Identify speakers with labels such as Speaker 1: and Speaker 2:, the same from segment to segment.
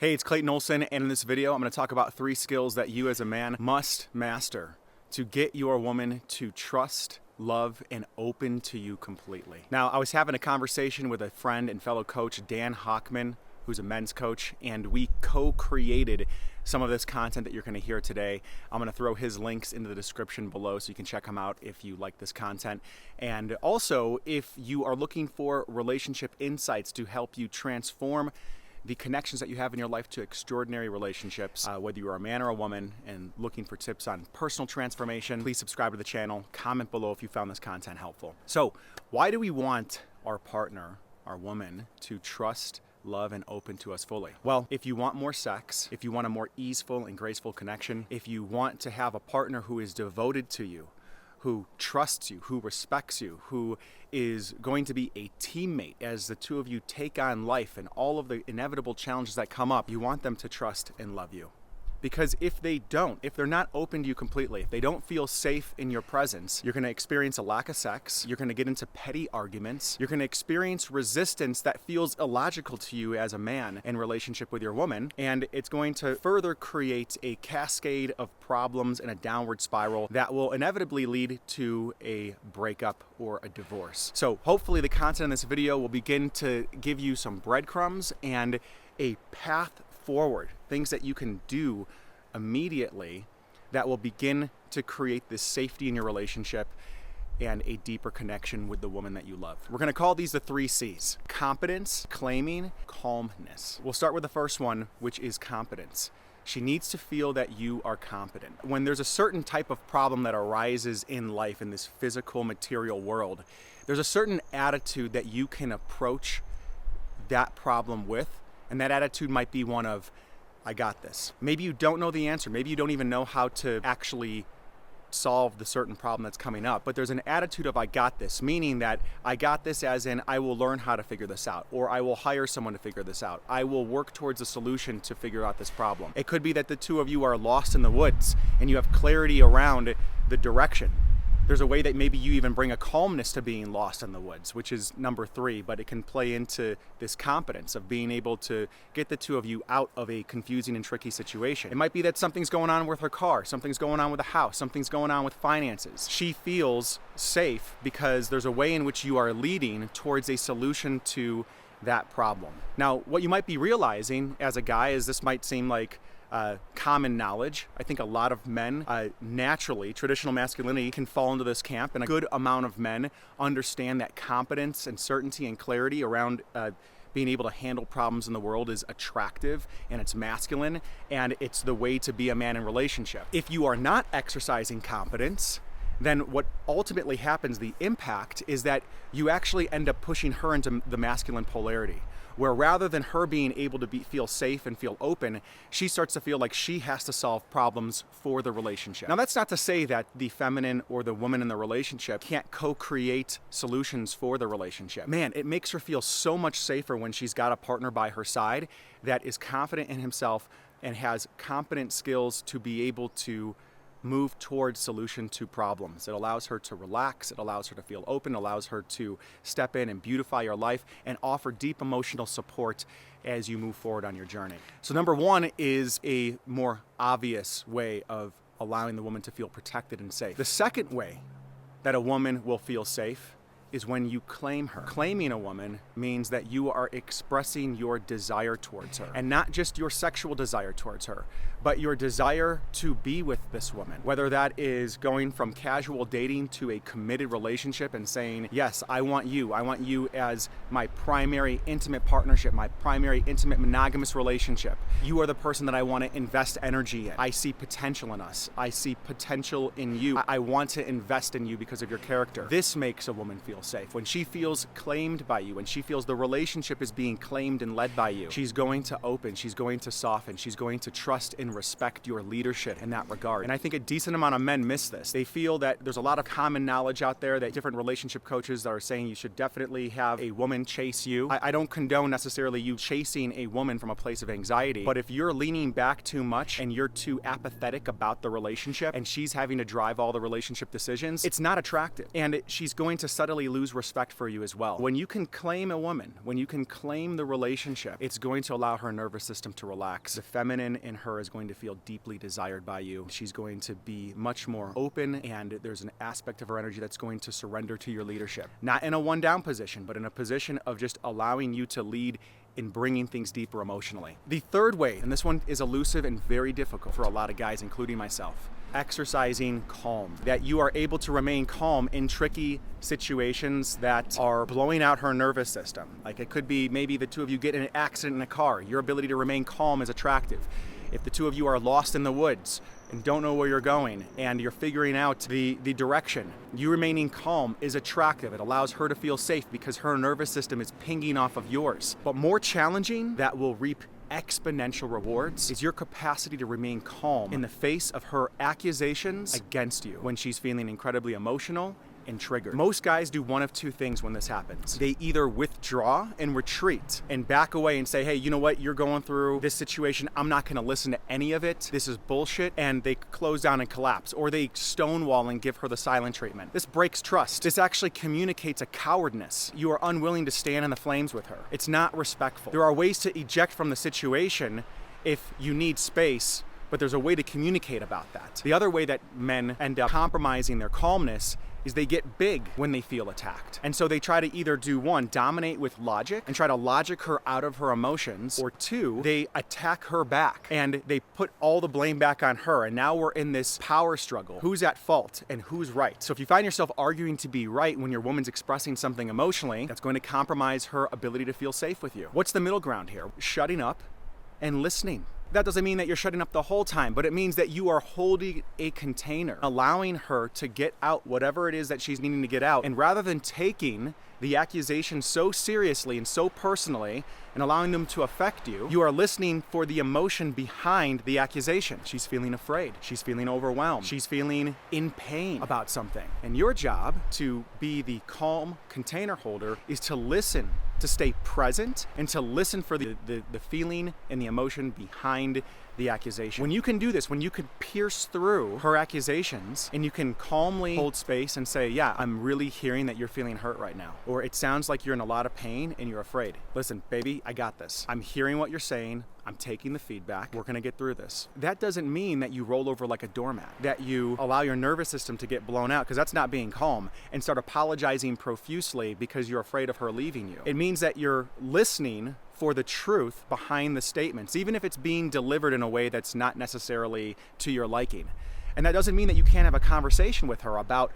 Speaker 1: Hey, it's Clayton Olson, and in this video, I'm going to talk about 3 skills that you as a man must master to get your woman to trust, love, and open to you completely. Now, I was having a conversation with a friend and fellow coach, Dan Hochman, who's a men's coach, and we co-created some of this content that you're going to hear today. I'm going to throw his links in the description below so you can check him out if you like this content. And also, if you are looking for relationship insights to help you transform the connections that you have in your life to extraordinary relationships, whether you are a man or a woman and looking for tips on personal transformation, please subscribe to the channel, comment below if you found this content helpful. So, why do we want our partner, our woman, to trust, love, and open to us fully? Well, if you want more sex, if you want a more easeful and graceful connection, if you want to have a partner who is devoted to you, who trusts you, who respects you, who is going to be a teammate as the two of you take on life and all of the inevitable challenges that come up, you want them to trust and love you. Because if they don't, if they're not open to you completely, if they don't feel safe in your presence, you're going to experience a lack of sex, you're going to get into petty arguments, you're going to experience resistance that feels illogical to you as a man in relationship with your woman, and it's going to further create a cascade of problems and a downward spiral that will inevitably lead to a breakup or a divorce. So hopefully the content in this video will begin to give you some breadcrumbs and a path forward, things that you can do immediately that will begin to create this safety in your relationship and a deeper connection with the woman that you love. We're going to call these the 3 C's: competence, claiming, calmness. We'll start with the first one, which is competence. She needs to feel that you are competent. When there's a certain type of problem that arises in life, in this physical, material world, there's a certain attitude that you can approach that problem with. And that attitude might be one of, I got this. Maybe you don't know the answer. Maybe you don't even know how to actually solve the certain problem that's coming up. But there's an attitude of, I got this, meaning that I got this as in, I will learn how to figure this out, or I will hire someone to figure this out. I will work towards a solution to figure out this problem. It could be that the two of you are lost in the woods and you have clarity around the direction. There's a way that maybe you even bring a calmness to being lost in the woods, which is number 3, but it can play into this competence of being able to get the two of you out of a confusing and tricky situation. It might be that something's going on with her car, something's going on with the house, something's going on with finances. She feels safe because there's a way in which you are leading towards a solution to that problem. Now, what you might be realizing as a guy is this might seem like common knowledge. I think a lot of men, naturally, traditional masculinity can fall into this camp, and a good amount of men understand that competence and certainty and clarity around being able to handle problems in the world is attractive and it's masculine, and it's the way to be a man in relationship. If you are not exercising competence, then what ultimately happens, the impact, is that you actually end up pushing her into the masculine polarity, where rather than her being able to feel safe and feel open, she starts to feel like she has to solve problems for the relationship. Now, that's not to say that the feminine or the woman in the relationship can't co-create solutions for the relationship. Man, it makes her feel so much safer when she's got a partner by her side that is confident in himself and has competent skills to be able to move towards solution to problems. It allows her to relax, it allows her to feel open, allows her to step in and beautify your life and offer deep emotional support as you move forward on your journey. So number 1 is a more obvious way of allowing the woman to feel protected and safe. The second way that a woman will feel safe is when you claim her. Claiming a woman means that you are expressing your desire towards her, and not just your sexual desire towards her, but your desire to be with this woman. Whether that is going from casual dating to a committed relationship and saying, yes, I want you as my primary intimate partnership, my primary intimate monogamous relationship. You are the person that I want to invest energy in. I see potential in us. I see potential in you. I want to invest in you because of your character. This makes a woman feel safe. When she feels claimed by you, when she feels the relationship is being claimed and led by you, she's going to open, she's going to soften, she's going to trust and respect your leadership in that regard. And I think a decent amount of men miss this. They feel that there's a lot of common knowledge out there that different relationship coaches are saying you should definitely have a woman chase you. I don't condone necessarily you chasing a woman from a place of anxiety, but if you're leaning back too much and you're too apathetic about the relationship and she's having to drive all the relationship decisions, it's not attractive. And she's going to subtly lose respect for you as well. When you can claim a woman, when you can claim the relationship, it's going to allow her nervous system to relax. The feminine in her is going to feel deeply desired by you. She's going to be much more open, and there's an aspect of her energy that's going to surrender to your leadership. Not in a one-down position, but in a position of just allowing you to lead in bringing things deeper emotionally. The third way, and this one is elusive and very difficult for a lot of guys, including myself, exercising calm. That you are able to remain calm in tricky situations that are blowing out her nervous system. Like it could be maybe the two of you get in an accident in a car. Your ability to remain calm is attractive. If the two of you are lost in the woods and don't know where you're going and you're figuring out the direction, you remaining calm is attractive. It allows her to feel safe because her nervous system is pinging off of yours. But more challenging, that will reap exponential rewards, is your capacity to remain calm in the face of her accusations against you when she's feeling incredibly emotional and triggered. Most guys do one of two things when this happens. They either withdraw and retreat and back away and say, hey, you know what, you're going through this situation, I'm not gonna listen to any of it, this is bullshit, and they close down and collapse, or they stonewall and give her the silent treatment. This breaks trust. This actually communicates a cowardness. You are unwilling to stand in the flames with her. It's not respectful. There are ways to eject from the situation if you need space, but there's a way to communicate about that. The other way that men end up compromising their calmness is they get big when they feel attacked. And so they try to either do one, dominate with logic and try to logic her out of her emotions, or two, they attack her back and they put all the blame back on her. And now we're in this power struggle. Who's at fault and who's right? So if you find yourself arguing to be right when your woman's expressing something emotionally, that's going to compromise her ability to feel safe with you. What's the middle ground here? Shutting up and listening. That doesn't mean that you're shutting up the whole time, but it means that you are holding a container, allowing her to get out whatever it is that she's needing to get out. And rather than taking the accusation so seriously and so personally and allowing them to affect you, you are listening for the emotion behind the accusation. She's feeling afraid. She's feeling overwhelmed. She's feeling in pain about something. And your job to be the calm container holder is to listen, to stay present, and to listen for the feeling and the emotion behind the accusation. When you can do this, when you can pierce through her accusations and you can calmly hold space and say, yeah, I'm really hearing that you're feeling hurt right now. Or it sounds like you're in a lot of pain and you're afraid. Listen, baby, I got this. I'm hearing what you're saying. I'm taking the feedback. We're gonna get through this. That doesn't mean that you roll over like a doormat, that you allow your nervous system to get blown out, because that's not being calm, and start apologizing profusely because you're afraid of her leaving you. It means that you're listening for the truth behind the statements, even if it's being delivered in a way that's not necessarily to your liking. And that doesn't mean that you can't have a conversation with her about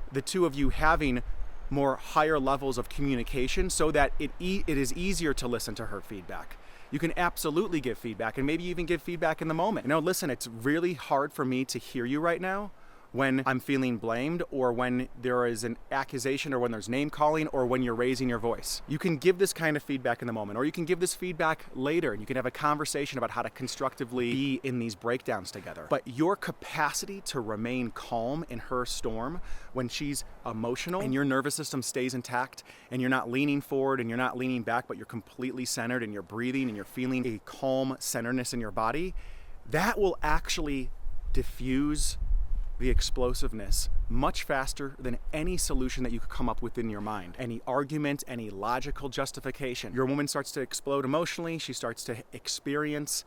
Speaker 1: the two of you having more higher levels of communication so that it is easier to listen to her feedback. You can absolutely give feedback, and maybe even give feedback in the moment. You know, listen, it's really hard for me to hear you right now when I'm feeling blamed, or when there is an accusation, or when there's name calling, or when you're raising your voice. You can give this kind of feedback in the moment, or you can give this feedback later, and you can have a conversation about how to constructively be in these breakdowns together. But your capacity to remain calm in her storm when she's emotional and your nervous system stays intact, and you're not leaning forward and you're not leaning back, but you're completely centered and you're breathing and you're feeling a calm centeredness in your body, that will actually diffuse the explosiveness much faster than any solution that you could come up with in your mind. Any argument, any logical justification. Your woman starts to explode emotionally. She starts to experience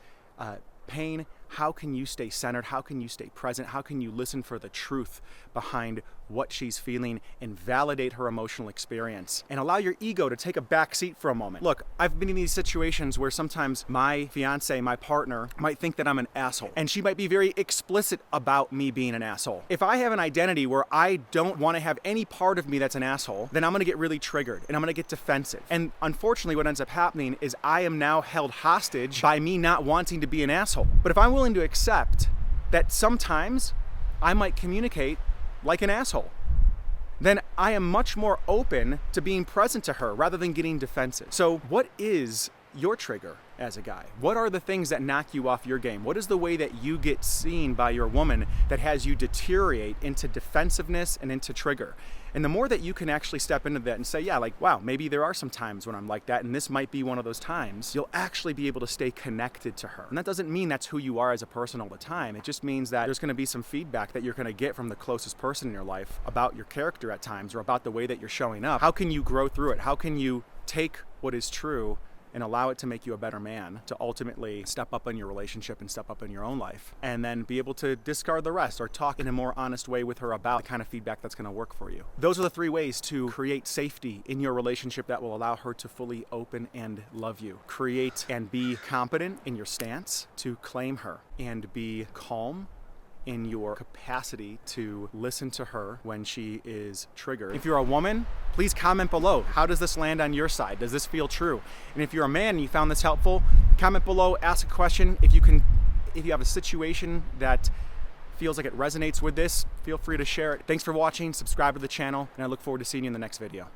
Speaker 1: pain. How can you stay centered? How can you stay present? How can you listen for the truth behind what she's feeling and validate her emotional experience, and allow your ego to take a back seat for a moment? Look, I've been in these situations where sometimes my fiance, my partner, might think that I'm an asshole, and she might be very explicit about me being an asshole. If I have an identity where I don't want to have any part of me that's an asshole, then I'm going to get really triggered and I'm going to get defensive. And unfortunately, what ends up happening is I am now held hostage by me not wanting to be an asshole. But if I'm willing to accept that sometimes I might communicate like an asshole, then I am much more open to being present to her rather than getting defensive. So what is your trigger? as a guy? What are the things that knock you off your game? What is the way that you get seen by your woman that has you deteriorate into defensiveness and into trigger? And the more that you can actually step into that and say, yeah, like, wow, maybe there are some times when I'm like that, and this might be one of those times, you'll actually be able to stay connected to her. And that doesn't mean that's who you are as a person all the time. It just means that there's gonna be some feedback that you're gonna get from the closest person in your life about your character at times, or about the way that you're showing up. How can you grow through it? How can you take what is true and allow it to make you a better man, to ultimately step up in your relationship and step up in your own life, and then be able to discard the rest or talk in a more honest way with her about the kind of feedback that's going to work for you. Those are the 3 ways to create safety in your relationship that will allow her to fully open and love you. Create and be competent in your stance to claim her, and be calm in your capacity to listen to her when she is triggered. If you're a woman, please comment below. How does this land on your side? Does this feel true? And if you're a man and you found this helpful, comment below, ask a question. If you have a situation that feels like it resonates with this, feel free to share it. Thanks for watching, subscribe to the channel, and I look forward to seeing you in the next video.